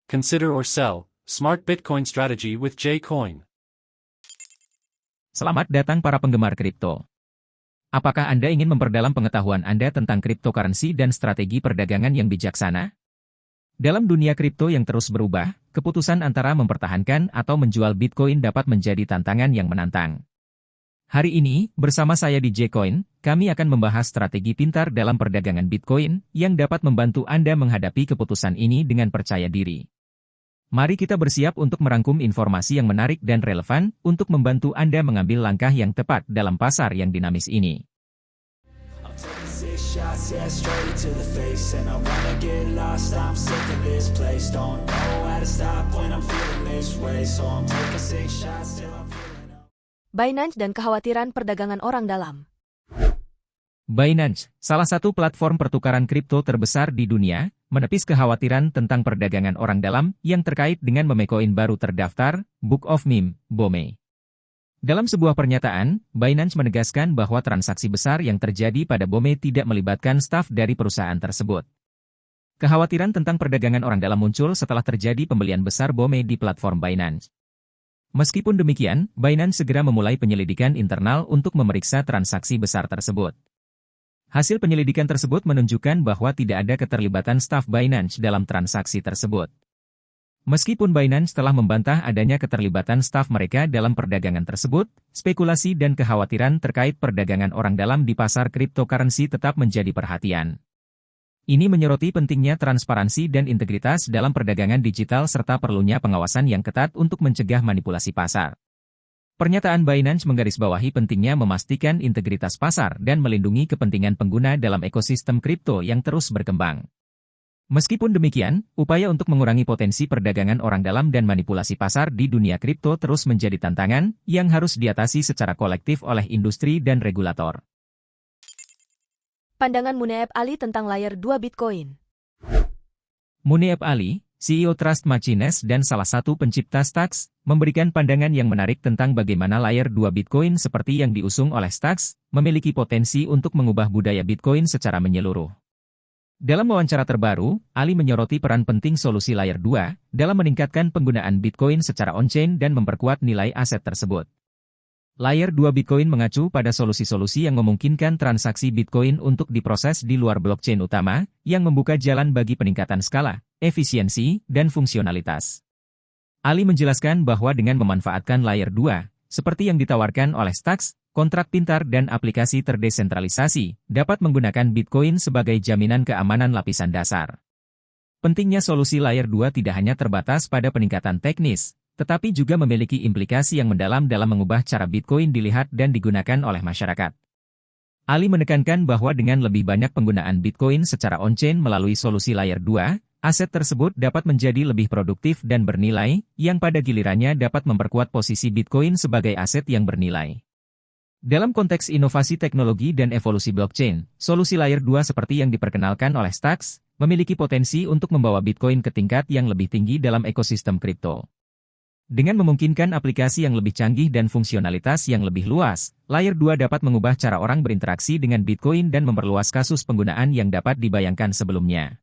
Consider or sell, Smart Bitcoin Strategy with J-Coin. Selamat datang para penggemar kripto. Apakah Anda ingin memperdalam pengetahuan Anda tentang cryptocurrency dan strategi perdagangan yang bijaksana? Dalam dunia kripto yang terus berubah, keputusan antara mempertahankan atau menjual Bitcoin dapat menjadi tantangan yang menantang. Hari ini, bersama saya di J-Coin, kami akan membahas strategi pintar dalam perdagangan Bitcoin yang dapat membantu Anda menghadapi keputusan ini dengan percaya diri. Mari kita bersiap untuk merangkum informasi yang menarik dan relevan untuk membantu Anda mengambil langkah yang tepat dalam pasar yang dinamis ini. Binance dan kekhawatiran perdagangan orang dalam. Binance, salah satu platform pertukaran kripto terbesar di dunia, menepis kekhawatiran tentang perdagangan orang dalam yang terkait dengan memekoin baru terdaftar, Book of Meme, BOME. Dalam sebuah pernyataan, Binance menegaskan bahwa transaksi besar yang terjadi pada BOME tidak melibatkan staf dari perusahaan tersebut. Kekhawatiran tentang perdagangan orang dalam muncul setelah terjadi pembelian besar BOME di platform Binance. Meskipun demikian, Binance segera memulai penyelidikan internal untuk memeriksa transaksi besar tersebut. Hasil penyelidikan tersebut menunjukkan bahwa tidak ada keterlibatan staf Binance dalam transaksi tersebut. Meskipun Binance telah membantah adanya keterlibatan staf mereka dalam perdagangan tersebut, spekulasi dan kekhawatiran terkait perdagangan orang dalam di pasar cryptocurrency tetap menjadi perhatian. Ini menyoroti pentingnya transparansi dan integritas dalam perdagangan digital serta perlunya pengawasan yang ketat untuk mencegah manipulasi pasar. Pernyataan Binance menggarisbawahi pentingnya memastikan integritas pasar dan melindungi kepentingan pengguna dalam ekosistem kripto yang terus berkembang. Meskipun demikian, upaya untuk mengurangi potensi perdagangan orang dalam dan manipulasi pasar di dunia kripto terus menjadi tantangan yang harus diatasi secara kolektif oleh industri dan regulator. Pandangan Muneeb Ali tentang Layer 2 Bitcoin. Muneeb Ali, CEO Trust Machines dan salah satu pencipta Stacks, memberikan pandangan yang menarik tentang bagaimana Layer 2 Bitcoin seperti yang diusung oleh Stacks, memiliki potensi untuk mengubah budaya Bitcoin secara menyeluruh. Dalam wawancara terbaru, Ali menyoroti peran penting solusi Layer 2 dalam meningkatkan penggunaan Bitcoin secara on-chain dan memperkuat nilai aset tersebut. Layer 2 Bitcoin mengacu pada solusi-solusi yang memungkinkan transaksi Bitcoin untuk diproses di luar blockchain utama, yang membuka jalan bagi peningkatan skala, efisiensi, dan fungsionalitas. Ali menjelaskan bahwa dengan memanfaatkan Layer 2, seperti yang ditawarkan oleh Stacks, kontrak pintar dan aplikasi terdesentralisasi, dapat menggunakan Bitcoin sebagai jaminan keamanan lapisan dasar. Pentingnya solusi Layer 2 tidak hanya terbatas pada peningkatan teknis, tetapi juga memiliki implikasi yang mendalam dalam mengubah cara Bitcoin dilihat dan digunakan oleh masyarakat. Ali menekankan bahwa dengan lebih banyak penggunaan Bitcoin secara on-chain melalui solusi Layer 2, aset tersebut dapat menjadi lebih produktif dan bernilai, yang pada gilirannya dapat memperkuat posisi Bitcoin sebagai aset yang bernilai. Dalam konteks inovasi teknologi dan evolusi blockchain, solusi Layer 2 seperti yang diperkenalkan oleh Stacks, memiliki potensi untuk membawa Bitcoin ke tingkat yang lebih tinggi dalam ekosistem kripto. Dengan memungkinkan aplikasi yang lebih canggih dan fungsionalitas yang lebih luas, Layer 2 dapat mengubah cara orang berinteraksi dengan Bitcoin dan memperluas kasus penggunaan yang dapat dibayangkan sebelumnya.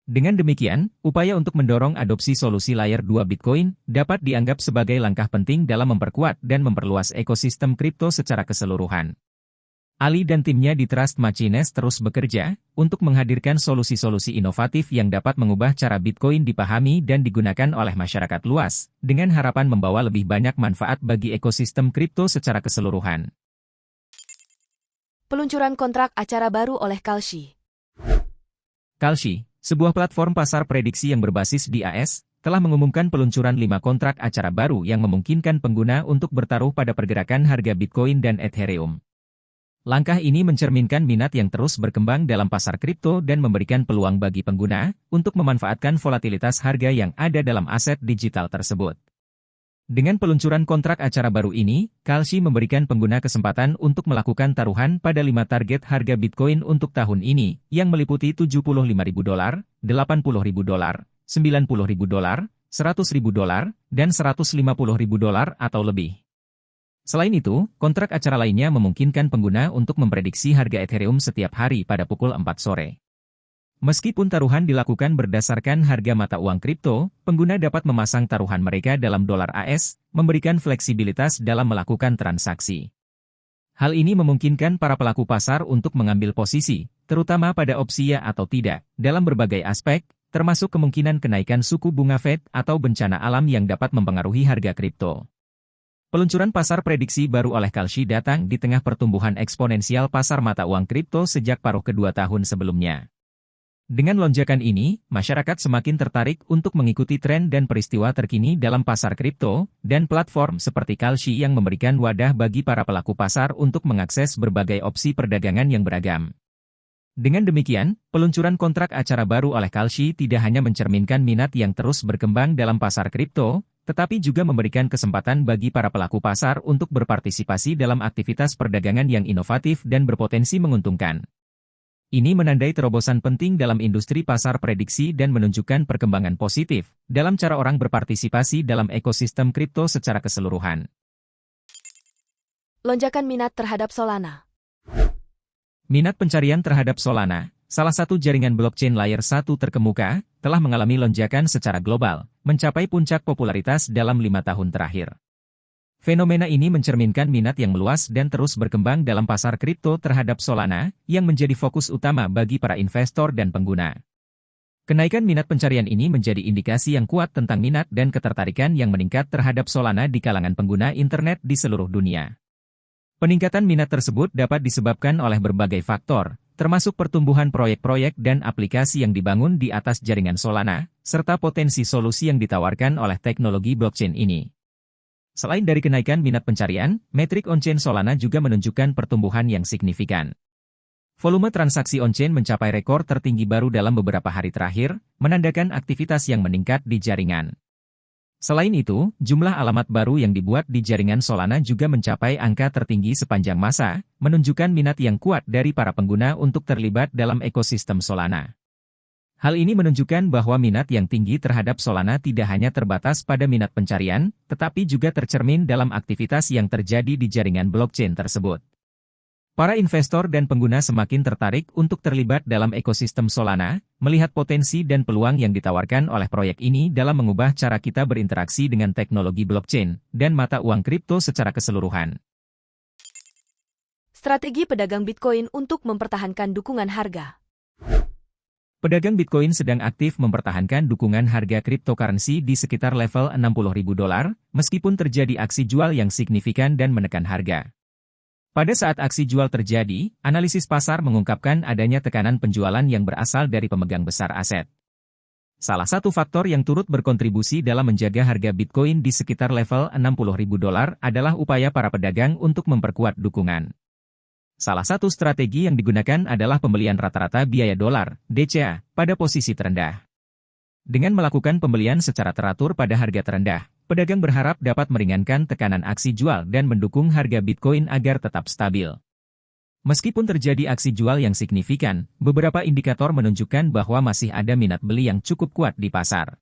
Dengan demikian, upaya untuk mendorong adopsi solusi Layer 2 Bitcoin dapat dianggap sebagai langkah penting dalam memperkuat dan memperluas ekosistem kripto secara keseluruhan. Ali dan timnya di Trust Machines terus bekerja untuk menghadirkan solusi-solusi inovatif yang dapat mengubah cara Bitcoin dipahami dan digunakan oleh masyarakat luas, dengan harapan membawa lebih banyak manfaat bagi ekosistem kripto secara keseluruhan. Peluncuran kontrak acara baru oleh Kalshi. Kalshi, sebuah platform pasar prediksi yang berbasis di AS, telah mengumumkan peluncuran 5 kontrak acara baru yang memungkinkan pengguna untuk bertaruh pada pergerakan harga Bitcoin dan Ethereum. Langkah ini mencerminkan minat yang terus berkembang dalam pasar kripto dan memberikan peluang bagi pengguna untuk memanfaatkan volatilitas harga yang ada dalam aset digital tersebut. Dengan peluncuran kontrak acara baru ini, Kalshi memberikan pengguna kesempatan untuk melakukan taruhan pada 5 target harga Bitcoin untuk tahun ini, yang meliputi $75.000, $80.000, $90.000, $100.000, dan $150.000 atau lebih. Selain itu, kontrak acara lainnya memungkinkan pengguna untuk memprediksi harga Ethereum setiap hari pada pukul 4 sore. Meskipun taruhan dilakukan berdasarkan harga mata uang kripto, pengguna dapat memasang taruhan mereka dalam dolar AS, memberikan fleksibilitas dalam melakukan transaksi. Hal ini memungkinkan para pelaku pasar untuk mengambil posisi, terutama pada opsi ya atau tidak, dalam berbagai aspek, termasuk kemungkinan kenaikan suku bunga Fed atau bencana alam yang dapat mempengaruhi harga kripto. Peluncuran pasar prediksi baru oleh Kalshi datang di tengah pertumbuhan eksponensial pasar mata uang kripto sejak paruh kedua tahun sebelumnya. Dengan lonjakan ini, masyarakat semakin tertarik untuk mengikuti tren dan peristiwa terkini dalam pasar kripto, dan platform seperti Kalshi yang memberikan wadah bagi para pelaku pasar untuk mengakses berbagai opsi perdagangan yang beragam. Dengan demikian, peluncuran kontrak acara baru oleh Kalshi tidak hanya mencerminkan minat yang terus berkembang dalam pasar kripto, tetapi juga memberikan kesempatan bagi para pelaku pasar untuk berpartisipasi dalam aktivitas perdagangan yang inovatif dan berpotensi menguntungkan. Ini menandai terobosan penting dalam industri pasar prediksi dan menunjukkan perkembangan positif dalam cara orang berpartisipasi dalam ekosistem kripto secara keseluruhan. Lonjakan minat terhadap Solana. Minat pencarian terhadap Solana, salah satu jaringan blockchain layer 1 terkemuka, telah mengalami lonjakan secara global, mencapai puncak popularitas dalam 5 tahun terakhir. Fenomena ini mencerminkan minat yang meluas dan terus berkembang dalam pasar kripto terhadap Solana, yang menjadi fokus utama bagi para investor dan pengguna. Kenaikan minat pencarian ini menjadi indikasi yang kuat tentang minat dan ketertarikan yang meningkat terhadap Solana di kalangan pengguna internet di seluruh dunia. Peningkatan minat tersebut dapat disebabkan oleh berbagai faktor, termasuk pertumbuhan proyek-proyek dan aplikasi yang dibangun di atas jaringan Solana, serta potensi solusi yang ditawarkan oleh teknologi blockchain ini. Selain dari kenaikan minat pencarian, metrik on-chain Solana juga menunjukkan pertumbuhan yang signifikan. Volume transaksi on-chain mencapai rekor tertinggi baru dalam beberapa hari terakhir, menandakan aktivitas yang meningkat di jaringan. Selain itu, jumlah alamat baru yang dibuat di jaringan Solana juga mencapai angka tertinggi sepanjang masa, menunjukkan minat yang kuat dari para pengguna untuk terlibat dalam ekosistem Solana. Hal ini menunjukkan bahwa minat yang tinggi terhadap Solana tidak hanya terbatas pada minat pencarian, tetapi juga tercermin dalam aktivitas yang terjadi di jaringan blockchain tersebut. Para investor dan pengguna semakin tertarik untuk terlibat dalam ekosistem Solana, melihat potensi dan peluang yang ditawarkan oleh proyek ini dalam mengubah cara kita berinteraksi dengan teknologi blockchain dan mata uang kripto secara keseluruhan. Strategi pedagang Bitcoin untuk mempertahankan dukungan harga. Pedagang Bitcoin sedang aktif mempertahankan dukungan harga cryptocurrency di sekitar level $60.000, meskipun terjadi aksi jual yang signifikan dan menekan harga. Pada saat aksi jual terjadi, analisis pasar mengungkapkan adanya tekanan penjualan yang berasal dari pemegang besar aset. Salah satu faktor yang turut berkontribusi dalam menjaga harga Bitcoin di sekitar level $60.000 adalah upaya para pedagang untuk memperkuat dukungan. Salah satu strategi yang digunakan adalah pembelian rata-rata biaya dolar, DCA, pada posisi terendah. Dengan melakukan pembelian secara teratur pada harga terendah, pedagang berharap dapat meringankan tekanan aksi jual dan mendukung harga Bitcoin agar tetap stabil. Meskipun terjadi aksi jual yang signifikan, beberapa indikator menunjukkan bahwa masih ada minat beli yang cukup kuat di pasar.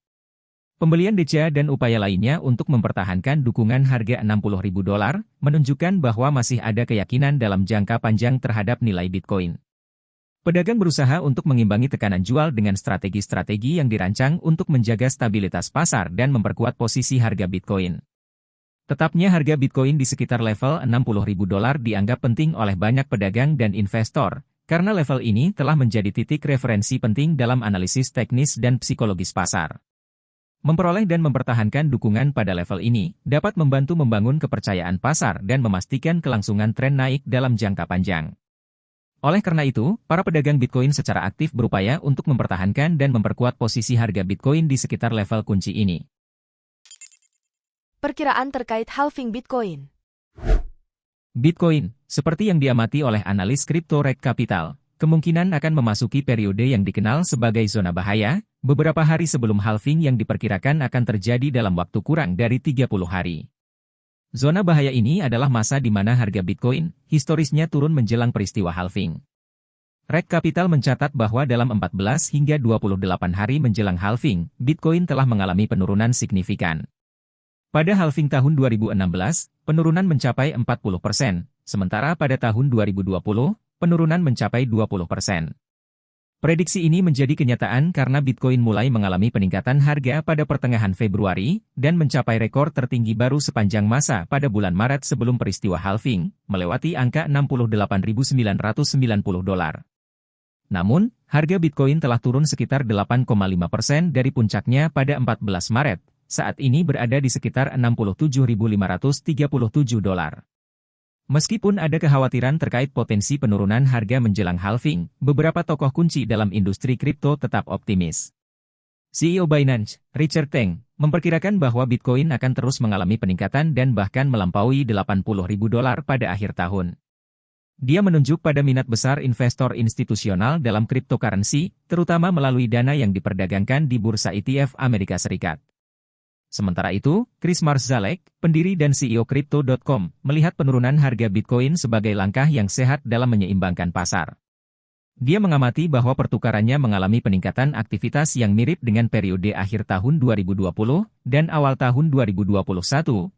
Pembelian DCA dan upaya lainnya untuk mempertahankan dukungan harga $60.000 menunjukkan bahwa masih ada keyakinan dalam jangka panjang terhadap nilai Bitcoin. Pedagang berusaha untuk mengimbangi tekanan jual dengan strategi-strategi yang dirancang untuk menjaga stabilitas pasar dan memperkuat posisi harga Bitcoin. Tetapnya harga Bitcoin di sekitar level $60.000 dianggap penting oleh banyak pedagang dan investor, karena level ini telah menjadi titik referensi penting dalam analisis teknis dan psikologis pasar. Memperoleh dan mempertahankan dukungan pada level ini dapat membantu membangun kepercayaan pasar dan memastikan kelangsungan tren naik dalam jangka panjang. Oleh karena itu, para pedagang Bitcoin secara aktif berupaya untuk mempertahankan dan memperkuat posisi harga Bitcoin di sekitar level kunci ini. Perkiraan terkait halving Bitcoin. Bitcoin, seperti yang diamati oleh analis kripto Rek Capital, kemungkinan akan memasuki periode yang dikenal sebagai zona bahaya, beberapa hari sebelum halving yang diperkirakan akan terjadi dalam waktu kurang dari 30 hari. Zona bahaya ini adalah masa di mana harga Bitcoin historisnya turun menjelang peristiwa halving. Rek Capital mencatat bahwa dalam 14 hingga 28 hari menjelang halving, Bitcoin telah mengalami penurunan signifikan. Pada halving tahun 2016, penurunan mencapai 40%, sementara pada tahun 2020, penurunan mencapai 20%. Prediksi ini menjadi kenyataan karena Bitcoin mulai mengalami peningkatan harga pada pertengahan Februari, dan mencapai rekor tertinggi baru sepanjang masa pada bulan Maret sebelum peristiwa halving, melewati angka $68.990. Namun, harga Bitcoin telah turun sekitar 8,5% dari puncaknya pada 14 Maret, saat ini berada di sekitar $67.537. Meskipun ada kekhawatiran terkait potensi penurunan harga menjelang halving, beberapa tokoh kunci dalam industri kripto tetap optimis. CEO Binance, Richard Teng, memperkirakan bahwa Bitcoin akan terus mengalami peningkatan dan bahkan melampaui $80.000 pada akhir tahun. Dia menunjuk pada minat besar investor institusional dalam cryptocurrency, terutama melalui dana yang diperdagangkan di bursa ETF Amerika Serikat. Sementara itu, Chris Marszalek, pendiri dan CEO Crypto.com, melihat penurunan harga Bitcoin sebagai langkah yang sehat dalam menyeimbangkan pasar. Dia mengamati bahwa pertukarannya mengalami peningkatan aktivitas yang mirip dengan periode akhir tahun 2020 dan awal tahun 2021,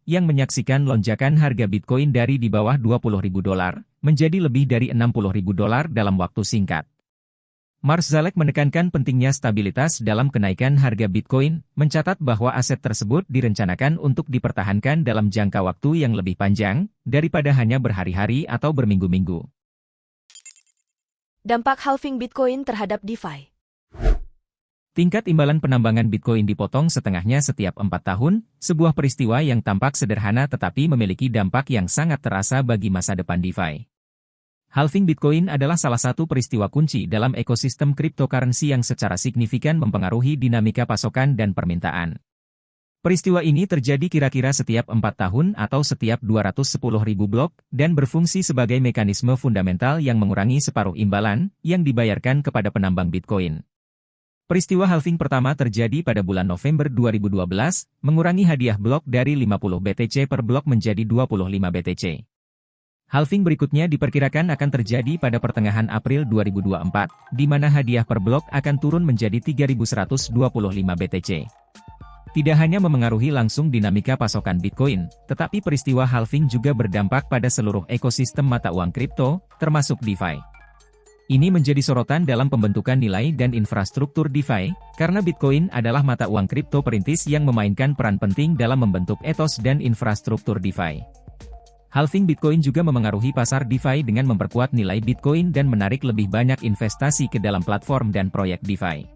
yang menyaksikan lonjakan harga Bitcoin dari di bawah $20.000 menjadi lebih dari $60.000 dalam waktu singkat. Marszalek menekankan pentingnya stabilitas dalam kenaikan harga Bitcoin, mencatat bahwa aset tersebut direncanakan untuk dipertahankan dalam jangka waktu yang lebih panjang, daripada hanya berhari-hari atau berminggu-minggu. Dampak halving Bitcoin terhadap DeFi. Tingkat imbalan penambangan Bitcoin dipotong setengahnya setiap 4 tahun, sebuah peristiwa yang tampak sederhana tetapi memiliki dampak yang sangat terasa bagi masa depan DeFi. Halving Bitcoin adalah salah satu peristiwa kunci dalam ekosistem cryptocurrency yang secara signifikan mempengaruhi dinamika pasokan dan permintaan. Peristiwa ini terjadi kira-kira setiap 4 tahun atau setiap 210.000 blok, dan berfungsi sebagai mekanisme fundamental yang mengurangi separuh imbalan yang dibayarkan kepada penambang Bitcoin. Peristiwa halving pertama terjadi pada bulan November 2012, mengurangi hadiah blok dari 50 BTC per blok menjadi 25 BTC. Halving berikutnya diperkirakan akan terjadi pada pertengahan April 2024, di mana hadiah per blok akan turun menjadi 3.125 BTC. Tidak hanya memengaruhi langsung dinamika pasokan Bitcoin, tetapi peristiwa halving juga berdampak pada seluruh ekosistem mata uang kripto, termasuk DeFi. Ini menjadi sorotan dalam pembentukan nilai dan infrastruktur DeFi, karena Bitcoin adalah mata uang kripto perintis yang memainkan peran penting dalam membentuk etos dan infrastruktur DeFi. Halving Bitcoin juga memengaruhi pasar DeFi dengan memperkuat nilai Bitcoin dan menarik lebih banyak investasi ke dalam platform dan proyek DeFi.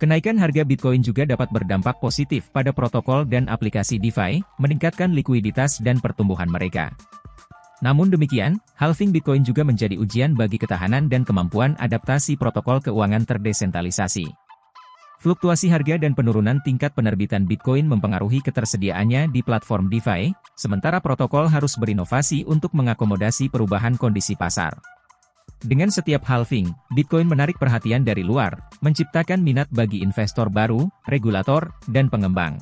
Kenaikan harga Bitcoin juga dapat berdampak positif pada protokol dan aplikasi DeFi, meningkatkan likuiditas dan pertumbuhan mereka. Namun demikian, halving Bitcoin juga menjadi ujian bagi ketahanan dan kemampuan adaptasi protokol keuangan terdesentralisasi. Fluktuasi harga dan penurunan tingkat penerbitan Bitcoin mempengaruhi ketersediaannya di platform DeFi, sementara protokol harus berinovasi untuk mengakomodasi perubahan kondisi pasar. Dengan setiap halving, Bitcoin menarik perhatian dari luar, menciptakan minat bagi investor baru, regulator, dan pengembang.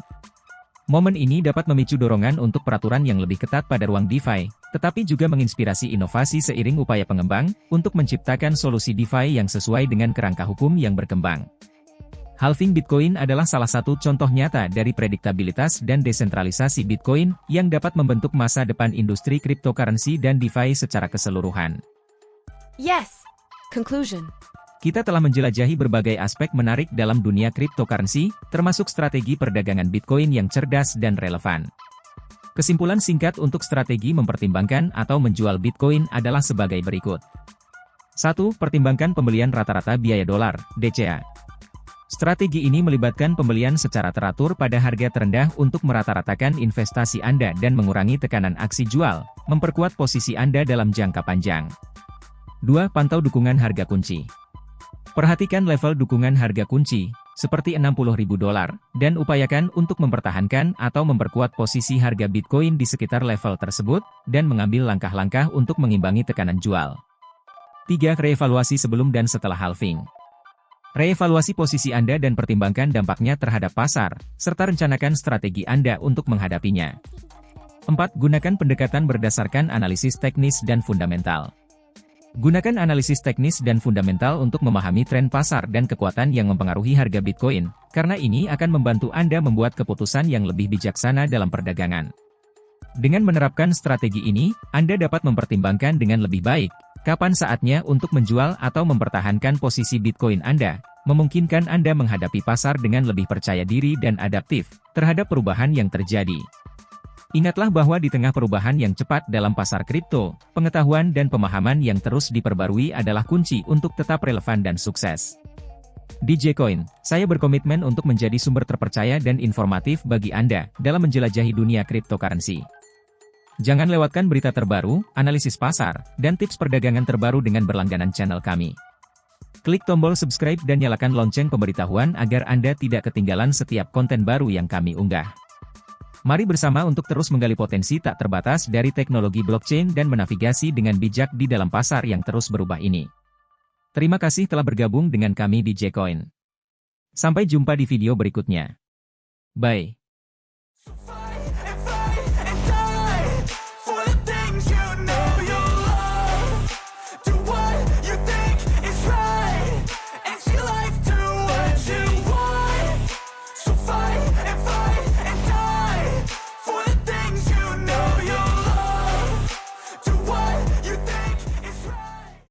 Momen ini dapat memicu dorongan untuk peraturan yang lebih ketat pada ruang DeFi, tetapi juga menginspirasi inovasi seiring upaya pengembang untuk menciptakan solusi DeFi yang sesuai dengan kerangka hukum yang berkembang. Halving Bitcoin adalah salah satu contoh nyata dari prediktabilitas dan desentralisasi Bitcoin yang dapat membentuk masa depan industri cryptocurrency dan DeFi secara keseluruhan. Yes! Conclusion. Kita telah menjelajahi berbagai aspek menarik dalam dunia cryptocurrency, termasuk strategi perdagangan Bitcoin yang cerdas dan relevan. Kesimpulan singkat untuk strategi mempertimbangkan atau menjual Bitcoin adalah sebagai berikut. 1. Pertimbangkan pembelian rata-rata biaya dolar, DCA. Strategi ini melibatkan pembelian secara teratur pada harga terendah untuk merata-ratakan investasi Anda dan mengurangi tekanan aksi jual, memperkuat posisi Anda dalam jangka panjang. 2. Pantau dukungan harga kunci. Perhatikan level dukungan harga kunci, seperti $60.000, dan upayakan untuk mempertahankan atau memperkuat posisi harga Bitcoin di sekitar level tersebut, dan mengambil langkah-langkah untuk mengimbangi tekanan jual. 3. Reevaluasi sebelum dan setelah halving. Reevaluasi posisi Anda dan pertimbangkan dampaknya terhadap pasar, serta rencanakan strategi Anda untuk menghadapinya. 4. Gunakan pendekatan berdasarkan analisis teknis dan fundamental. Gunakan analisis teknis dan fundamental untuk memahami tren pasar dan kekuatan yang mempengaruhi harga Bitcoin, karena ini akan membantu Anda membuat keputusan yang lebih bijaksana dalam perdagangan. Dengan menerapkan strategi ini, Anda dapat mempertimbangkan dengan lebih baik Kapan saatnya untuk menjual atau mempertahankan posisi Bitcoin Anda, memungkinkan Anda menghadapi pasar dengan lebih percaya diri dan adaptif terhadap perubahan yang terjadi. Ingatlah bahwa di tengah perubahan yang cepat dalam pasar kripto, pengetahuan dan pemahaman yang terus diperbarui adalah kunci untuk tetap relevan dan sukses. Di J-Coin, saya berkomitmen untuk menjadi sumber terpercaya dan informatif bagi Anda dalam menjelajahi dunia cryptocurrency. Jangan lewatkan berita terbaru, analisis pasar, dan tips perdagangan terbaru dengan berlangganan channel kami. Klik tombol subscribe dan nyalakan lonceng pemberitahuan agar Anda tidak ketinggalan setiap konten baru yang kami unggah. Mari bersama untuk terus menggali potensi tak terbatas dari teknologi blockchain dan menavigasi dengan bijak di dalam pasar yang terus berubah ini. Terima kasih telah bergabung dengan kami di J-Coin. Sampai jumpa di video berikutnya. Bye.